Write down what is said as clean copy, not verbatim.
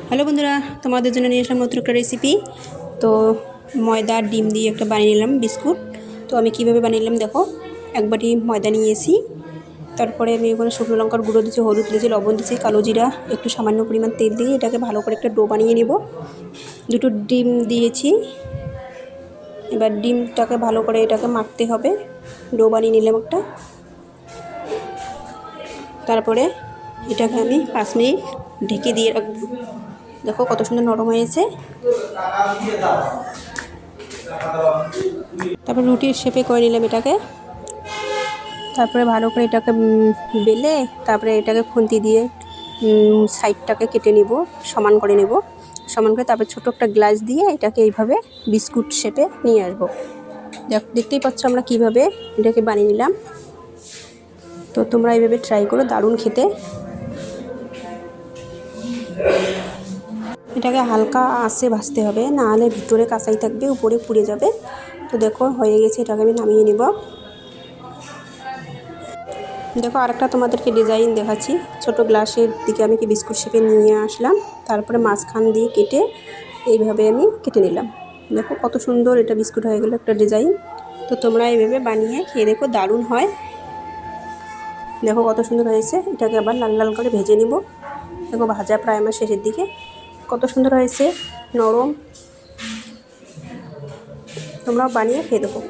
Hello বন্ধুরা, তোমাদের জন্য নিয়ে আসলাম নতুন একটা রেসিপি। তো ময়দা ডিম দিয়ে একটা বানিয়ে নিলাম বিস্কুট। তো আমি কীভাবে বানিয়ে নিলাম দেখো। এক বাটি ময়দা নিয়েছি, তারপরে আমি ওখানে শুকনো লঙ্কার গুঁড়ো দিয়েছি, হলুদ দিয়েছি, লবণ দিয়েছি, কালো জিরা, একটু সামান্য পরিমাণ তেল দিয়ে এটাকে ভালো করে একটা ডো বানিয়ে নেব। দুটো ডিম দিয়েছি, এবার ডিমটাকে ভালো করে এটাকে মাখতে হবে। ডো বানিয়ে নিলাম একটা, তারপরে এটাকে আমি 5 মিনিট ঢেকে দিয়ে রাখবো। দেখো কত সুন্দর নরম হয়েছে। তারপর রুটির শেপে করে নিলাম এটাকে। তারপরে ভালো করে এটাকে বেলে তারপরে এটাকে খুন্তি দিয়ে সাইডটাকে কেটে নেব, সমান করে নেব। সমান করে তারপর ছোটো একটা গ্লাস দিয়ে এটাকে এইভাবে বিস্কুট শেপে নিয়ে আসবো। দেখতেই পাচ্ছ আমরা কিভাবে এটাকে বানিয়ে নিলাম। তো তোমরা এইভাবে ট্রাই করো, দারুণ খেতে। এটাকে হালকা আঁচে ভাজতে হবে, না হলে ভিতরে কাঁচাই থাকবে, উপরে পুড়ে যাবে। তো দেখো হয়ে গেছে, এটাকে আমি নামিয়ে নেব। দেখো আরেকটা তোমাদেরকে ডিজাইন দেখাচ্ছি। ছোট গ্লাসের দিকে আমি কি বিস্কুট শেপে নিয়ে আসলাম, তারপরে মাঝখান দিয়ে কেটে এইভাবে আমি কেটে নিলাম। দেখো কত সুন্দর এটা বিস্কুট হয়ে গেল একটা ডিজাইন। তো তোমরা এইভাবে বানিয়ে খেয়ে দেখো, দারুণ হয়। দেখো কত সুন্দর হয়েছে। এটাকে আবার লাল লাল করে ভেজে নিব। দেখো ভাজা প্রায় আমার শেষের দিকে। কত সুন্দর হয়েছে, নরম। তোমরাও বানিয়ে খেয়ে দেখো।